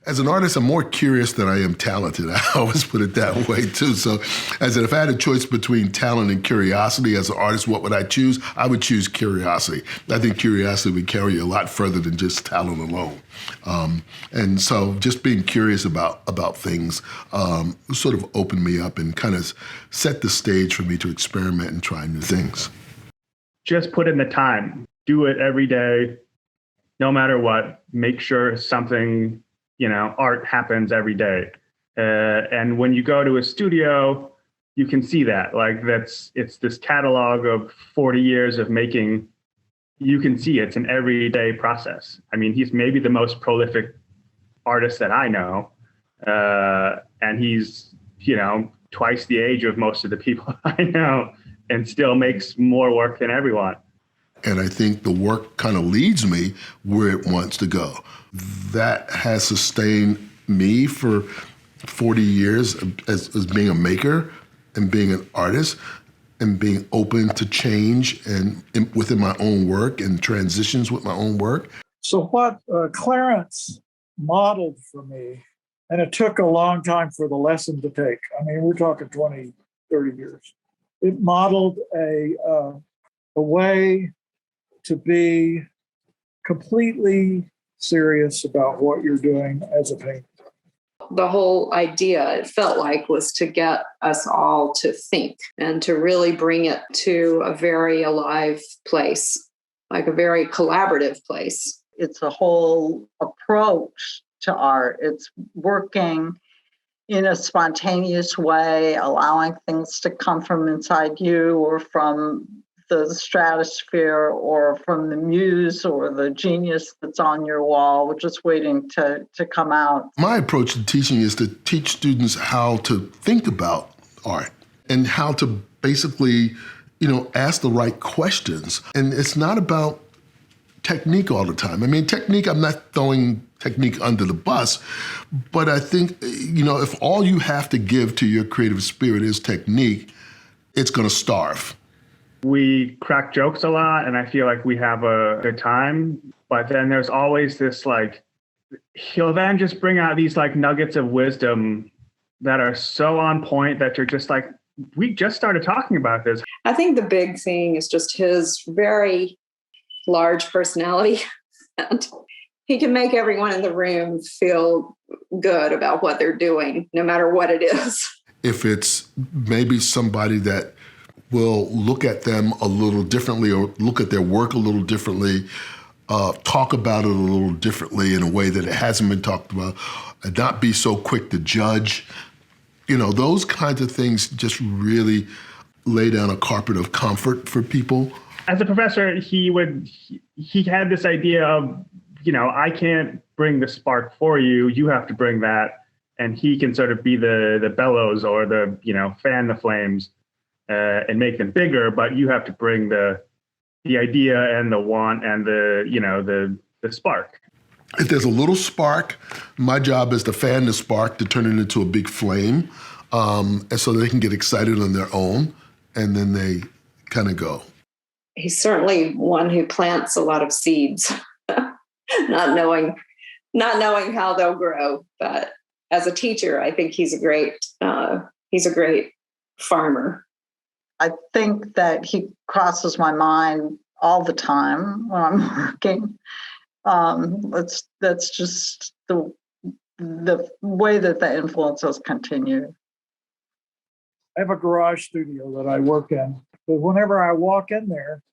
As an artist, I'm more curious than I am talented. I always put it that way, too. So if I had a choice between talent and curiosity as an artist, what would I choose? I would choose curiosity. I think curiosity would carry you a lot further than just talent alone. And so just being curious about things sort of opened me up and kind of set the stage for me to experiment and try new things. Just put in the time. Do it every day, no matter what. Make sure something, art happens every day. And when you go to a studio, you can see that. It's this catalog of 40 years of making. You can see it's an everyday process. I mean, he's maybe the most prolific artist that I know. And he's, twice the age of most of the people I know, and still makes more work than everyone. And I think the work kind of leads me where it wants to go. That has sustained me for 40 years as being a maker and being an artist and being open to change and within my own work and transitions with my own work. So what Clarence modeled for me, and it took a long time for the lesson to take. I mean, we're talking 20, 30 years. It modeled a way to be completely serious about what you're doing as a painter. The whole idea, it felt like, was to get us all to think and to really bring it to a very alive place, like a very collaborative place. It's a whole approach to art. It's working in a spontaneous way, allowing things to come from inside you or from the stratosphere or from the muse or the genius that's on your wall, which is waiting to come out. My approach to teaching is to teach students how to think about art and how to basically, ask the right questions. And it's not about technique all the time. I mean, technique, I'm not throwing technique under the bus, but I think, if all you have to give to your creative spirit is technique, it's going to starve. We crack jokes a lot, and I feel like we have a good time. But then there's always this, he'll then just bring out these nuggets of wisdom that are so on point that you're just like, we just started talking about this. I think the big thing is just his very large personality. And he can make everyone in the room feel good about what they're doing, no matter what it is. If it's maybe somebody that will look at them a little differently or look at their work a little differently, talk about it a little differently in a way that it hasn't been talked about, and not be so quick to judge. Those kinds of things just really lay down a carpet of comfort for people. As a professor, he had this idea of, I can't bring the spark for you, you have to bring that. And he can sort of be the bellows or the, fan the flames. And make them bigger, but you have to bring the idea and the want and the spark. If there's a little spark, my job is to fan the spark to turn it into a big flame, and so they can get excited on their own, and then they kind of go. He's certainly one who plants a lot of seeds, not knowing how they'll grow. But as a teacher, I think he's a great farmer. I think that he crosses my mind all the time when I'm working. That's just the way that the influences continue. I have a garage studio that I work in, but whenever I walk in there,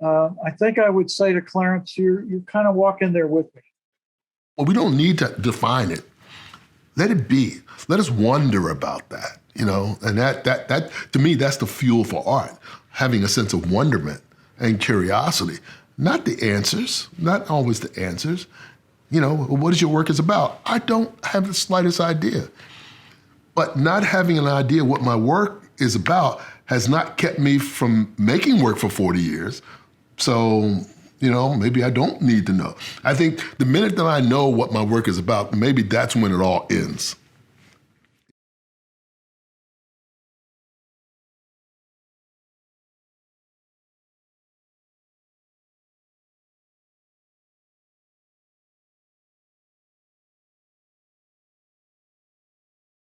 I think I would say to Clarence, you kind of walk in there with me. Well, we don't need to define it. Let it be. Let us wonder about that. And that to me, that's the fuel for art, having a sense of wonderment and curiosity. Not the answers, not always the answers. What is your work is about? I don't have the slightest idea. But not having an idea what my work is about has not kept me from making work for 40 years. So, maybe I don't need to know. I think the minute that I know what my work is about, maybe that's when it all ends.